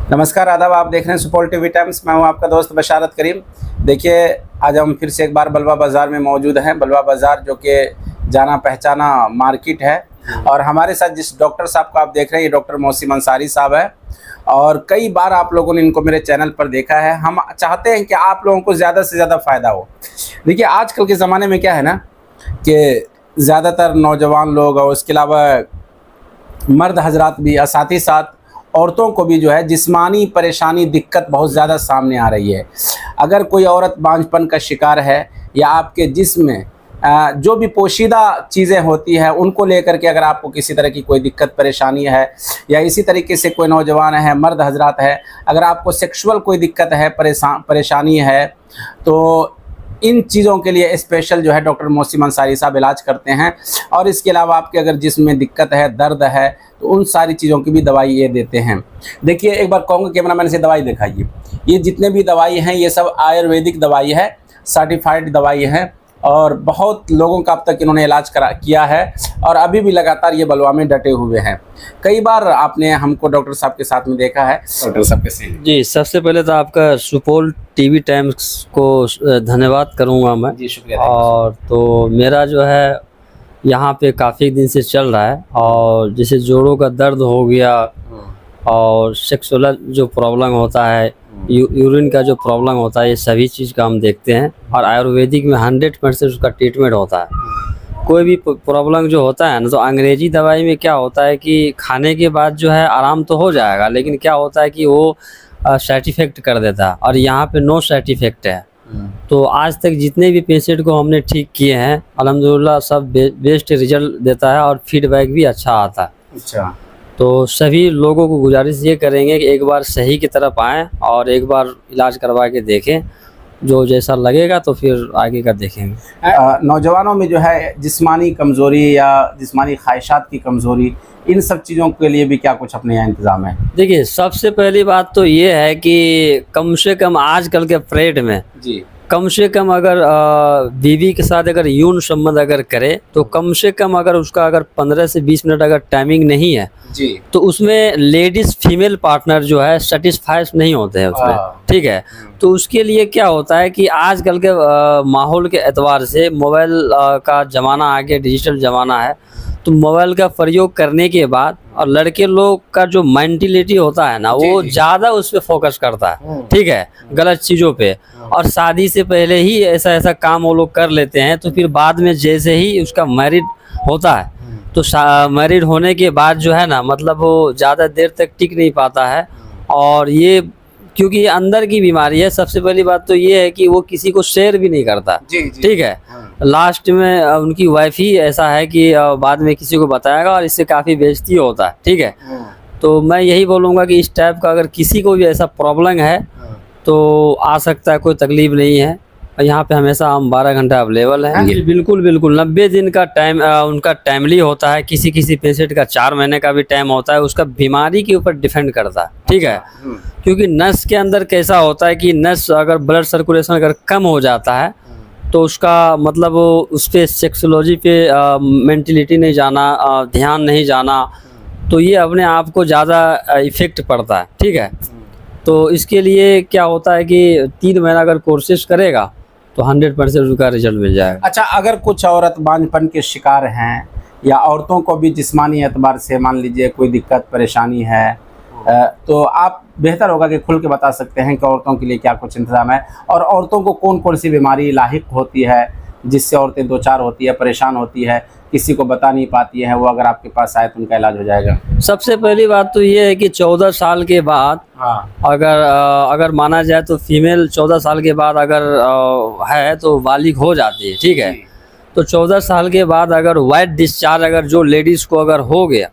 नमस्कार, आदाब। आप देख रहे हैं सुपौल टीवी टाइम्स। मैं हूं आपका दोस्त बशारत करीम। देखिए, आज हम फिर से एक बार बलवा बाज़ार में मौजूद हैं। बलवा बाज़ार जो कि जाना पहचाना मार्केट है, और हमारे साथ जिस डॉक्टर साहब को आप देख रहे हैं, ये डॉक्टर मोहसिन अंसारी साहब है। और कई बार आप लोगों ने इनको मेरे चैनल पर देखा है। हम चाहते हैं कि आप लोगों को ज़्यादा से ज़्यादा फ़ायदा हो। देखिए, आजकल के ज़माने में क्या है ना कि ज़्यादातर नौजवान लोग और उसके अलावा मर्द हजरात भी, साथ ही साथ औरतों को भी जो है जिस्मानी परेशानी, दिक्कत बहुत ज़्यादा सामने आ रही है। अगर कोई औरत बांझपन का शिकार है, या आपके जिस्म में जो भी पोशीदा चीज़ें होती हैं उनको लेकर के अगर आपको किसी तरह की कोई दिक्कत परेशानी है, या इसी तरीके से कोई नौजवान है, मर्द हजरात है, अगर आपको सेक्सुअल कोई दिक्कत है, परेशानी है, तो इन चीज़ों के लिए स्पेशल जो है डॉक्टर मोहसिन अंसारी साहब इलाज करते हैं। और इसके अलावा आपके अगर जिस्म में दिक्कत है, दर्द है, तो उन सारी चीज़ों की भी दवाई ये देते हैं। देखिए, एक बार कहूँगा कैमरामैन से दवाई दिखाइए। ये जितने भी दवाई हैं ये सब आयुर्वेदिक दवाई है, सर्टिफाइड दवाई है, और बहुत लोगों का अब तक इन्होंने इलाज किया है, और अभी भी लगातार ये बलवा में डटे हुए हैं। कई बार आपने हमको डॉक्टर साहब के साथ में देखा है। डॉक्टर साहब कैसे हैं? जी, सबसे पहले तो आपका सुपौल टीवी टाइम्स को धन्यवाद करूंगा मैं। जी, शुक्रिया। और तो मेरा जो है यहाँ पे काफ़ी दिन से चल रहा है, और जैसे जोड़ों का दर्द हो गया, और सेक्सुअल जो प्रॉब्लम होता है, यूरिन का जो प्रॉब्लम होता है, ये सभी चीज़ का हम देखते हैं। और आयुर्वेदिक में 100% उसका ट्रीटमेंट होता है। कोई भी प्रॉब्लम जो होता है ना, तो अंग्रेजी दवाई में क्या होता है कि खाने के बाद जो है आराम तो हो जाएगा, लेकिन क्या होता है कि वो साइड इफ़ेक्ट कर देता है, और यहाँ पे नो साइड इफ़ेक्ट है। तो आज तक जितने भी पेशेंट को हमने ठीक किए हैं, अल्हम्दुलिल्लाह सब बेस्ट रिजल्ट देता है, और फीडबैक भी अच्छा आता है। अच्छा, तो सभी लोगों को गुजारिश ये करेंगे कि एक बार सही की तरफ आएँ और एक बार इलाज करवा के देखें। जो जैसा लगेगा तो फिर आगे का देखेंगे। नौजवानों में जो है जिस्मानी कमज़ोरी या जिस्मानी ख्वाहिशात की कमज़ोरी, इन सब चीज़ों के लिए भी क्या कुछ अपने यहाँ इंतज़ाम है? देखिए, सबसे पहली बात तो ये है कि कम से कम आजकल के पीरियड में जी, कम से कम अगर बीवी के साथ अगर यौन संबंध अगर करे, तो कम से कम अगर उसका अगर 15 से 20 मिनट अगर टाइमिंग नहीं है जी, तो उसमें लेडीज़ फीमेल पार्टनर जो है सेटिस्फाइड नहीं होते हैं उसमें। ठीक है। तो उसके लिए क्या होता है कि आजकल के माहौल के एतबार से मोबाइल का ज़माना आ गया, डिजिटल ज़माना है। तो मोबाइल का प्रयोग करने के बाद, और लड़के लोग का जो मेंटलिटी होता है ना, वो ज़्यादा उस पर फोकस करता है। ठीक है, गलत चीज़ों पे, और शादी से पहले ही ऐसा काम वो लोग कर लेते हैं। तो फिर बाद में जैसे ही उसका मैरिड होता है, तो मैरिड होने के बाद जो है ना, मतलब वो ज़्यादा देर तक टिक नहीं पाता है। और ये क्योंकि ये अंदर की बीमारी है। सबसे पहली बात तो ये है कि वो किसी को शेयर भी नहीं करता। ठीक है। लास्ट में उनकी वाइफ ही ऐसा है कि बाद में किसी को बताएगा, और इससे काफ़ी बेइज्जती होता है। ठीक है। तो मैं यही बोलूँगा कि इस टाइप का अगर किसी को भी ऐसा प्रॉब्लम है तो आ सकता है, कोई तकलीफ नहीं है। यहाँ पे हमेशा हम 12 घंटा अवेलेबल हैं। बिल्कुल बिल्कुल 90 दिन का टाइम उनका टाइमली होता है। किसी किसी पेशेंट का 4 महीने का भी टाइम होता है। उसका बीमारी के ऊपर डिपेंड करता है। ठीक है। क्योंकि नस के अंदर कैसा होता है कि नस अगर ब्लड सर्कुलेशन अगर कम हो जाता है, तो उसका मतलब उस पर सेक्सोलॉजी पे मेंटलिटी नहीं जाना, ध्यान नहीं जाना, तो ये अपने आप को ज़्यादा इफ़ेक्ट पड़ता है। ठीक है। तो इसके लिए क्या होता है कि 3 महीना अगर कोशिश करेगा तो 100% उसका रिजल्ट मिल जाएगा। अच्छा, अगर कुछ औरत बांझपन के शिकार हैं, या औरतों को भी जिस्मानी एतबार से मान लीजिए कोई दिक्कत परेशानी है, तो आप बेहतर होगा कि खुल के बता सकते हैं कि औरतों के लिए क्या कुछ इंतज़ाम है, और औरतों को कौन कौन सी बीमारी लाहिक होती है जिससे औरतें दो चार होती है, परेशान होती है, किसी को बता नहीं पाती है, वो अगर आपके पास आए तो उनका इलाज हो जाएगा? सबसे पहली बात तो ये है कि 14 साल के बाद, अगर माना जाए तो फीमेल 14 साल के बाद अगर है तो बालिग हो जाती है। ठीक है। तो 14 साल के बाद अगर वाइट डिस्चार्ज अगर जो लेडीज़ को अगर हो गया,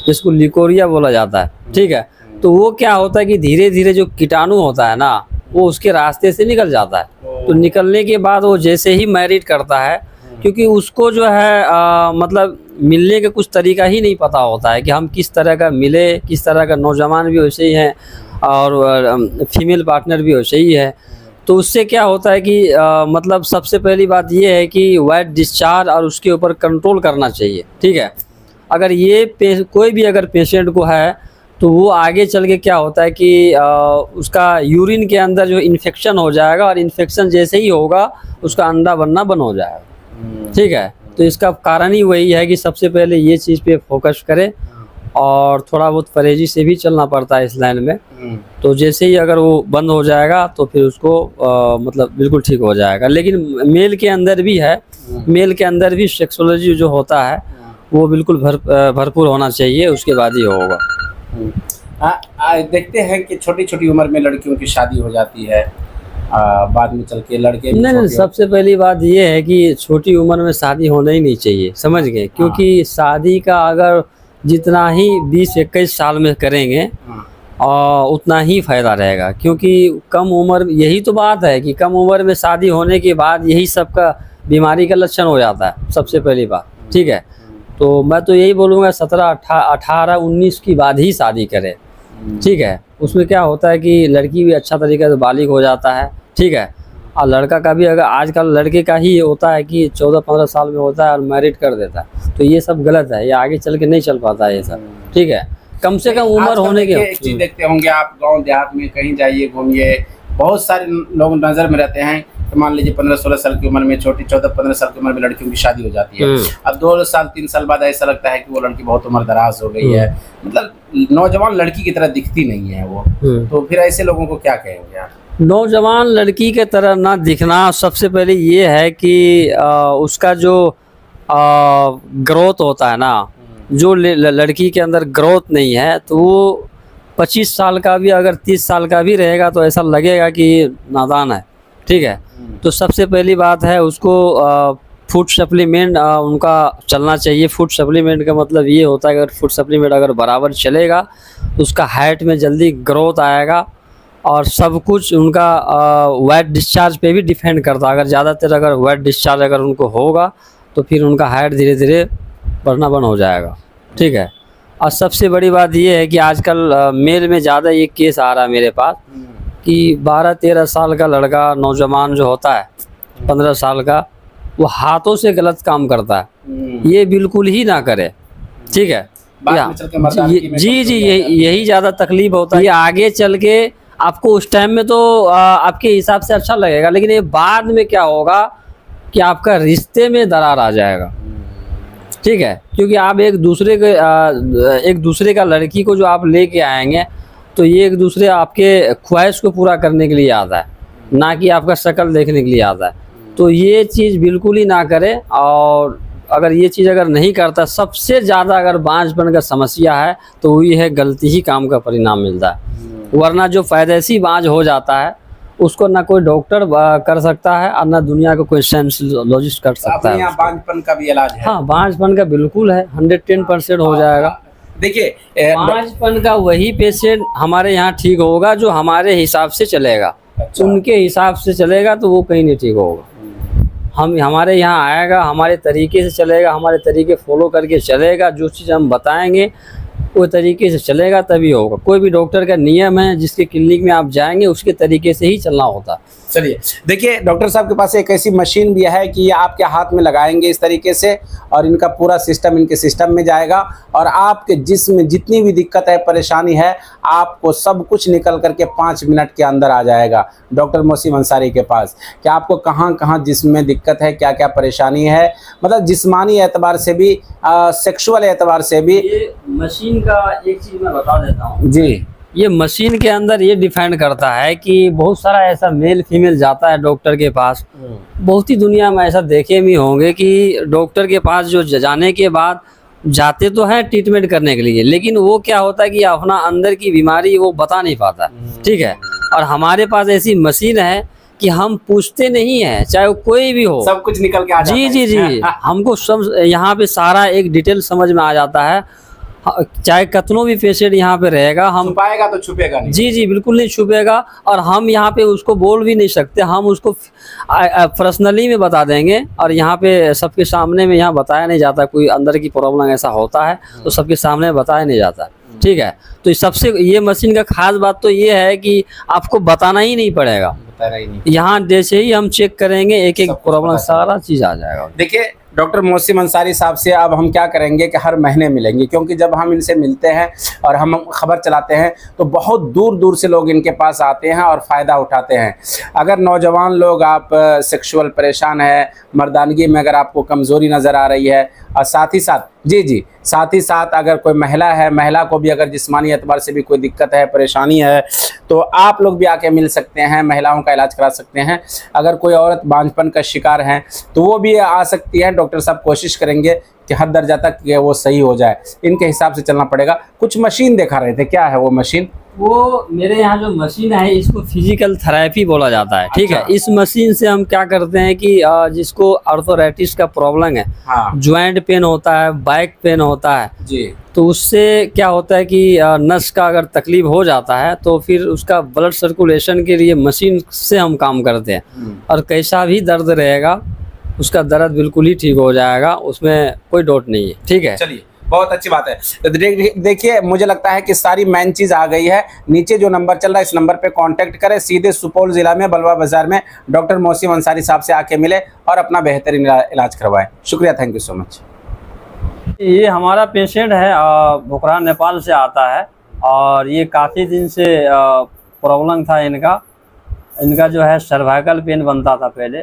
जिसको लिकोरिया बोला जाता है। ठीक है। तो वो क्या होता है कि धीरे धीरे जो कीटाणु होता है ना, वो उसके रास्ते से निकल जाता है। तो निकलने के बाद वो जैसे ही मैरिड करता है, क्योंकि उसको जो है मतलब मिलने का कुछ तरीका ही नहीं पता होता है कि हम किस तरह का मिले, किस तरह का। नौजवान भी वैसे ही हैं, और फीमेल पार्टनर भी वैसे ही है। तो उससे क्या होता है कि मतलब सबसे पहली बात ये है कि वाइट डिस्चार्ज और उसके ऊपर कंट्रोल करना चाहिए। ठीक है। अगर ये कोई भी अगर पेशेंट को है, तो वो आगे चल के क्या होता है कि उसका यूरिन के अंदर जो इन्फेक्शन हो जाएगा, और इन्फेक्शन जैसे ही होगा उसका अंडा बनना बंद हो जाएगा। ठीक है, तो इसका कारण ही वही है कि सबसे पहले ये चीज़ पे फोकस करें, और थोड़ा बहुत परहेजी से भी चलना पड़ता है इस लाइन में। तो जैसे ही अगर वो बंद हो जाएगा तो फिर उसको मतलब बिल्कुल ठीक हो जाएगा। लेकिन मेल के अंदर भी है, मेल के अंदर भी सेक्सोलॉजी जो होता है वो बिल्कुल भरपूर होना चाहिए, उसके बाद ही होगा। देखते हैं कि छोटी छोटी उम्र में लड़कियों की शादी हो जाती है, बाद में चल के लड़के नहीं, सबसे पहली बात ये है कि छोटी उम्र में शादी होना ही नहीं चाहिए, समझ गए? क्योंकि शादी का अगर जितना ही 20-21 साल में करेंगे उतना ही फायदा रहेगा। क्योंकि कम उम्र, यही तो बात है कि कम उम्र में शादी होने के बाद यही सबका बीमारी का लक्षण हो जाता है सबसे पहली बात। ठीक है, तो मैं तो यही बोलूँगा 17, 18, 19 की बाद ही शादी करें। ठीक है, उसमें क्या होता है कि लड़की भी अच्छा तरीके से बालिग हो जाता है। ठीक है, और लड़का का भी, अगर आजकल लड़के का ही होता है कि 14-15 साल में होता है और मैरिड कर देता है, तो ये सब गलत है, ये आगे चल के नहीं चल पाता है ये सब। ठीक है, कम से कम उम्र होने के। एक चीज देखते होंगे आप, गांव देहात में कहीं जाइए घूमिए, बहुत सारे लोग नजर में रहते हैं। तो मान लीजिए 15-16 साल की उम्र में, छोटी 14-15 साल की उम्र में लड़कियों की शादी हो जाती है। अब 2 साल 3 साल बाद ऐसा लगता है कि वो लड़की बहुत उम्र दराज हो गई है, मतलब नौजवान लड़की की तरह दिखती नहीं है वो। तो फिर ऐसे लोगों को क्या कहेंगे आप? नौजवान लड़की के तरह ना दिखना, सबसे पहले ये है कि उसका जो ग्रोथ होता है ना, जो लड़की के अंदर ग्रोथ नहीं है, तो वो 25 साल का भी अगर 30 साल का भी रहेगा तो ऐसा लगेगा कि नादान है। ठीक है, तो सबसे पहली बात है उसको फूड सप्लीमेंट उनका चलना चाहिए। फूड सप्लीमेंट का मतलब ये होता है कि अगर फूड सप्लीमेंट अगर बराबर चलेगा तो उसका हाइट में जल्दी ग्रोथ आएगा, और सब कुछ उनका वेट डिस्चार्ज पे भी डिपेंड करता है। अगर ज़्यादातर अगर वेट डिस्चार्ज अगर उनको होगा तो फिर उनका हाइट धीरे धीरे बढ़ना बंद हो जाएगा। ठीक है, और सबसे बड़ी बात ये है कि आजकल मेल में ज़्यादा ये केस आ रहा है मेरे पास कि 12-13 साल का लड़का, नौजवान जो होता है 15 साल का, वो हाथों से गलत काम करता है। ये बिल्कुल ही ना करे। ठीक है, जी, यही ज़्यादा तकलीफ होता है। ये आगे चल के आपको उस टाइम में तो आपके हिसाब से अच्छा लगेगा, लेकिन ये बाद में क्या होगा कि आपका रिश्ते में दरार आ जाएगा। ठीक है, क्योंकि आप एक दूसरे का लड़की को जो आप लेके आएंगे तो ये एक दूसरे आपके ख्वाहिश को पूरा करने के लिए आता है, ना कि आपका शक्ल देखने के लिए आता है। तो ये चीज़ बिल्कुल ही ना करें। और अगर ये चीज़ अगर नहीं करता, सबसे ज़्यादा अगर बांझपन का समस्या है तो वही है गलती ही काम का परिणाम मिलता है। वरना जो पैदाइशी बांझ हो जाता है उसको ना कोई डॉक्टर कर सकता है और ना दुनिया का कोई सेंसोलॉजिस्ट कर सकता है। यहाँ बांझपन का भी इलाज है? हाँ, बांझपन का बिल्कुल है, 110% हो जाएगा। देखिए, बांझपन का वही पेशेंट हमारे यहाँ ठीक होगा जो हमारे हिसाब से चलेगा। अच्छा। उनके हिसाब से चलेगा तो वो कहीं नहीं ठीक होगा। हमारे यहाँ आएगा, हमारे तरीके से चलेगा, हमारे तरीके फॉलो करके चलेगा, जो चीज़ हम बताएंगे वो तरीके से चलेगा तभी होगा। कोई भी डॉक्टर का नियम है, जिसके क्लिनिक में आप जाएंगे उसके तरीके से ही चलना होता है। चलिए, देखिए डॉक्टर साहब के पास एक ऐसी मशीन भी है कि ये आपके हाथ में लगाएंगे इस तरीके से, और इनका पूरा सिस्टम इनके सिस्टम में जाएगा, और आपके जिस्म में जितनी भी दिक्कत है, परेशानी है, आपको सब कुछ निकल करके 5 मिनट के अंदर आ जाएगा डॉक्टर मोहसिन अंसारी के पास। कि आपको कहाँ कहाँ जिस्म में दिक्कत है, क्या क्या परेशानी है, मतलब जिस्मानी एतबार से भी, सेक्सुअल एतबार से भी। ये मशीन का एक चीज़ मैं बता देता हूँ जी। ये मशीन के अंदर ये डिफाइन करता है कि बहुत सारा ऐसा मेल फीमेल जाता है डॉक्टर के पास। बहुत ही दुनिया में ऐसा देखे भी होंगे कि डॉक्टर के पास जो जाने के बाद जाते तो हैं ट्रीटमेंट करने के लिए, लेकिन वो क्या होता है कि अपना अंदर की बीमारी वो बता नहीं पाता। ठीक है, और हमारे पास ऐसी मशीन है कि हम पूछते नहीं हैं, चाहे वो कोई भी हो, सब कुछ निकल के आ जाता है। जी, हमको सब यहाँ पे सारा एक डिटेल समझ में आ जाता है। चाहे कितनों भी पेशेंट यहाँ पे रहेगा, हम छुपाएगा तो छुपेगा नहीं। जी, बिल्कुल नहीं छुपेगा, और हम यहाँ पे उसको बोल भी नहीं सकते, हम उसको पर्सनली में बता देंगे, और यहाँ पे सबके सामने में यहाँ बताया नहीं जाता। कोई अंदर की प्रॉब्लम ऐसा होता है तो सबके सामने बताया नहीं जाता। ठीक है, तो सबसे ये मशीन का खास बात तो ये है कि आपको बताना ही नहीं पड़ेगा। यहाँ जैसे ही हम चेक करेंगे एक एक प्रॉब्लम सारा चीज़ आ जाएगा। देखिए, डॉक्टर मोहसिन अंसारी साहब से अब हम क्या करेंगे कि हर महीने मिलेंगे, क्योंकि जब हम इनसे मिलते हैं और हम खबर चलाते हैं तो बहुत दूर दूर से लोग इनके पास आते हैं और फ़ायदा उठाते हैं। अगर नौजवान लोग आप सेक्सुअल परेशान है, मर्दानगी में अगर आपको कमज़ोरी नज़र आ रही है, और साथ ही साथ साथ ही साथ अगर कोई महिला है, महिला को भी अगर जिस्मानी एतबार से भी कोई दिक्कत है, परेशानी है, तो आप लोग भी आके मिल सकते हैं, महिलाओं का इलाज करा सकते हैं। अगर कोई औरत बांझपन का शिकार है तो वो भी आ सकती है। डॉक्टर साहब कोशिश करेंगे कि हर दर्जा तक वो सही हो जाए, इनके हिसाब से चलना पड़ेगा। कुछ मशीन दिखा रहे थे, क्या है वो मशीन? वो मेरे यहाँ जो मशीन है इसको फिजिकल थेरेपी बोला जाता है, ठीक है। इस मशीन से हम क्या करते हैं कि जिसको आर्थराइटिस का प्रॉब्लम है, ज्वाइंट पेन होता है, बैक पेन होता है जी, तो उससे क्या होता है कि नस का अगर तकलीफ हो जाता है तो फिर उसका ब्लड सर्कुलेशन के लिए मशीन से हम काम करते हैं, और कैसा भी दर्द रहेगा उसका दर्द बिल्कुल ही ठीक हो जाएगा, उसमें कोई डाउट नहीं है, ठीक है। चलिए, बहुत अच्छी बात है। तो देखिए, मुझे लगता है कि सारी मेन चीज़ आ गई है। नीचे जो नंबर चल रहा है इस नंबर पे कांटेक्ट करें, सीधे सुपौल ज़िला में बलवा बाज़ार में डॉक्टर मोहसिन अंसारी साहब से आके मिले और अपना बेहतरीन इलाज करवाएं। शुक्रिया, थैंक यू सो मच। ये हमारा पेशेंट है, बोकरा नेपाल से आता है, और ये काफ़ी दिन से प्रॉब्लम था इनका जो है सर्वाइकल पेन बनता था पहले,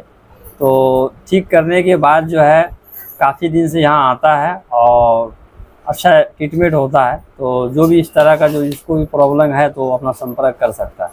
तो ठीक करने के बाद जो है काफ़ी दिन से यहाँ आता है और अच्छा ट्रीटमेंट होता है। तो जो भी इस तरह का जो जिसको भी प्रॉब्लम है तो अपना संपर्क कर सकता है।